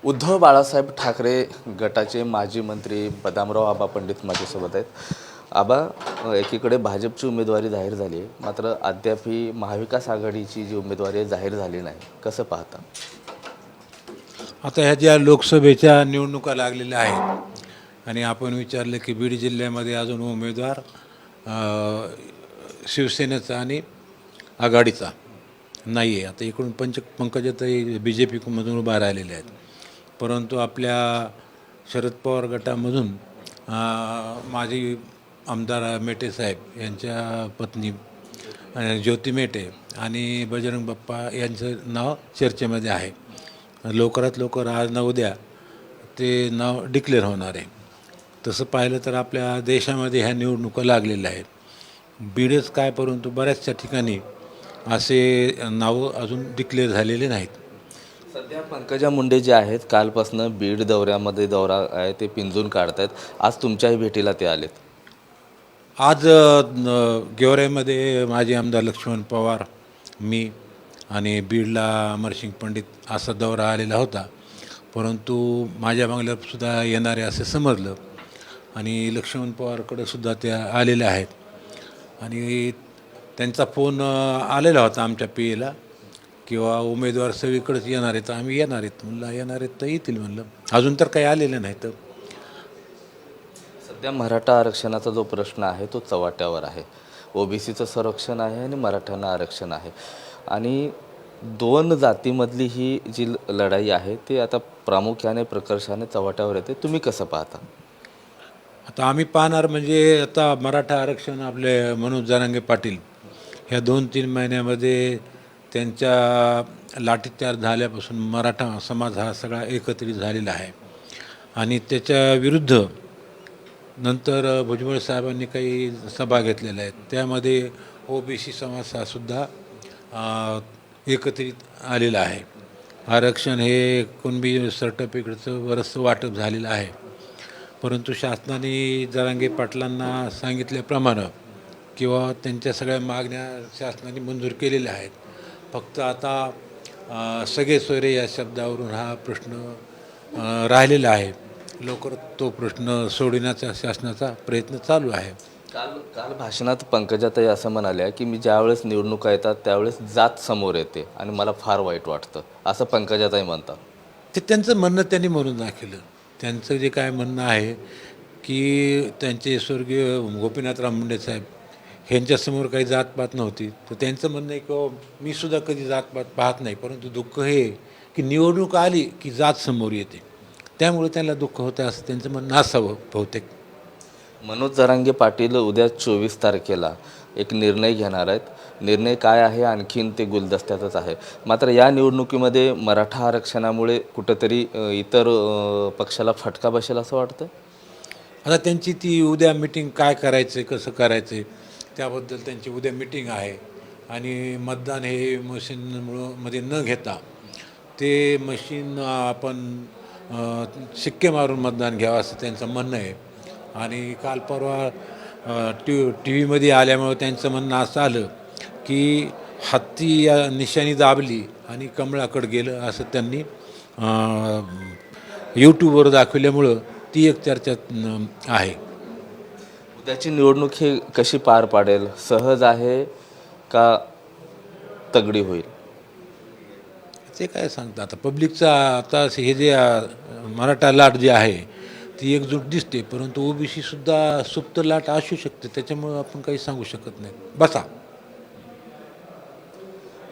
उद्धव बाळासाहेब ठाकरे गटाचे माजी मंत्री बदामराव आबा पंडित माझ्यासोबत आहेत. आबा, एकीकडे भाजपची उमेदवारी जाहीर झाली आहे, मात्र अद्याप ही महाविकास आघाडीची जी उमेदवारी आहे जाहीर झाली नाही. कसं पाहता? आता ह्या ज्या लोकसभेच्या निवडणुका लागलेल्या आहेत आणि आपण विचारलं की बीड जिल्ह्यामध्ये अजून उमेदवार शिवसेनेचा आणि आघाडीचा नाही आहे. आता इकडून पंकजाताई BJP मधून उभा राहिलेले आहेत, परंतु आपल्या शरद पवार गटामधून माजी आमदार मेटे साहेब यांच्या पत्नी ज्योती मेटे आणि बजरंग बाप्पा यांचं नाव चर्चेमध्ये आहे. लवकरात लवकर आज ना उद्या ते नाव डिक्लेअर होणार आहे. तसं पाहिलं तर आपल्या देशामध्ये ह्या निवडणुका लागलेल्या आहेत. बीडच काय, परंतु बऱ्याचशा ठिकाणी असे नावं अजून डिक्लेअर झालेले नाहीत. सध्या पंकजा मुंडे जे आहेत, कालपासून बीड दौऱ्यामध्ये दौरा आहे ते पिंजून काढत आहेत. आज तुमच्याही भेटीला ते आलेत. आज गेवराईमध्ये माजी आमदार लक्ष्मण पवार, मी आणि बीडला अमरसिंग पंडित असा दौरा आलेला होता, परंतु माझ्या बंगल्यातसुद्धा येणारे असे समजलं आणि लक्ष्मण पवारकडे सुद्धा ते आलेले आहेत आणि त्यांचा फोन आलेला होता आमच्या PAला किंवा उमेदवार सगळीकडेच येणार आहेत, आम्ही येणार आहेत. म्हणलं येणार आहेत तर येतील, म्हणलं अजून तर काही आलेलं नाही. तर सध्या मराठा आरक्षणाचा जो प्रश्न आहे तो चव्हाट्यावर आहे. OBCचं संरक्षण आहे आणि मराठ्यांना आरक्षण आहे आणि दोन जातीमधली ही जी लढाई आहे ती आता प्रामुख्याने प्रकर्षाने चव्हाट्यावर येते. तुम्ही कसं पाहता? आता आम्ही पाहणार म्हणजे आता मराठा आरक्षण आपले मनोज जरांगे पाटील ह्या 2-3 महिन्यामध्ये त्यांच्या लाठीचार्ज झाल्यापासून मराठा समाज हा सगळा एकत्रित झालेला आहे आणि त्याच्या विरुद्ध नंतर भुजबळ साहेबांनी काही सभा घेतलेल्या आहेत, त्यामध्ये OBC समाज हा सुद्धा एकत्रित आलेला आहे. आरक्षण हे कुणबी सर्टिफिकेटचं बरंचसं वाटप झालेलं आहे, परंतु शासनाने जरांगे पाटलांना सांगितल्याप्रमाणे किंवा त्यांच्या सगळ्या मागण्या शासनाने मंजूर केलेल्या आहेत. फक्त आता सगळे सोयरे या शब्दावरून हा प्रश्न राहिलेला आहे. लवकर तो प्रश्न सोडविण्याचा शासनाचा प्रयत्न चालू आहे. काल भाषणात पंकजाताई असं म्हणाल्या की मी ज्यावेळेस निवडणुका येतात त्यावेळेस जात समोर येते आणि मला फार वाईट वाटतं, असं पंकजाताई म्हणतात. ते त्यांचं म्हणणं त्यांनी म्हणून दाखवलं. त्यांचं जे काय म्हणणं आहे की त्यांचे स्वर्गीय गोपीनाथराव मुंडे साहेब ह्यांच्यासमोर काही जातपात नव्हती, तर त्यांचं म्हणणं आहे की मी सुद्धा कधी जातपात पाहत नाही, परंतु दुःख हे की निवडणूक आली की जात समोर येते, त्यामुळे त्यांना दुःख होतं असं त्यांचं म्हणणं असावं बहुतेक. मनोज जरांगे पाटील उद्या 24 तारखेला एक निर्णय घेणार आहेत. निर्णय काय आहे आणखीन ते गुलदस्त्यातच आहे. मात्र या निवडणुकीमध्ये मराठा आरक्षणामुळे कुठंतरी इतर पक्षाला फटका बसेल असं वाटतं. आता त्यांची ती उद्या मिटिंग काय करायचं कसं करायचं त्याबद्दल त्यांची उद्या मिटिंग आहे आणि मतदान हे मशीनमध्ये न घेता ते मशीन आपण शिक्के मारून मतदान घ्यावं असं त्यांचं म्हणणं आहे. आणि काल परवा TV आल्यामुळे त्यांचं म्हणणं असं आलं की हत्ती या निशाणी दाबली आणि कमळाकडे गेलं असं त्यांनी YouTubeवर दाखवल्यामुळं ती एक चर्चा आहे. उद्याची निवडणूक ही कशी पार पाडेल? सहज आहे का तगडी होईल? ते काय सांगतात आता पब्लिकचा. आता हे जे मराठा लाट जी आहे ती एकजूट दिसते, परंतु OBC सुद्धा सुप्त लाट असू शकते, त्याच्यामुळं आपण काही सांगू शकत नाही. बसा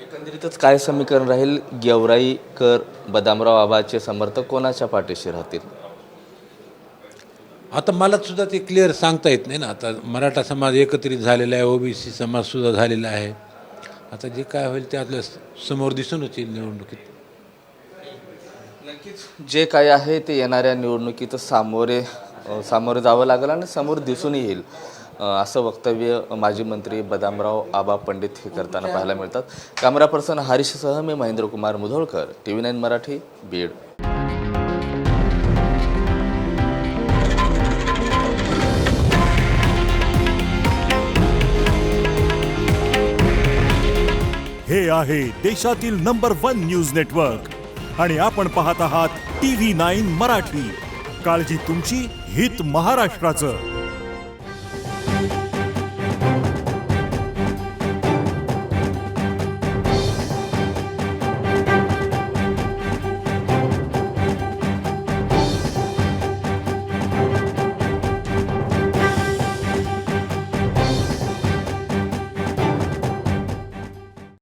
एकंदरीतच काय समीकरण राहील? गेवराईकर बदामराव आबाचे समर्थक कोणाच्या पाठीशी राहतील? आता मला सुद्धा ते क्लिअर सांगता येत नाही ना. आता मराठा समाज एकत्रित झालेला आहे, OBC समाजसुद्धा झालेला आहे. आता जे काय होईल ते आपल्या समोर दिसूनच येईल निवडणुकीत. नक्कीच जे काय आहे ते येणाऱ्या निवडणुकीत सामोरे जावं लागेल आणि समोर दिसून येईल असं वक्तव्य माजी मंत्री बदामराव आबा पंडित हे करताना पाहायला मिळतात. कॅमेरा पर्सन हरीशसह मी महेंद्र कुमार मुधोळकर, TV9 मराठी, बीड. हे आहे देशातील नंबर 1 न्यूज नेटवर्क आणि आपण पाहत आहात TV9 मराठी, काळजी तुमची, हित महाराष्ट्राचं.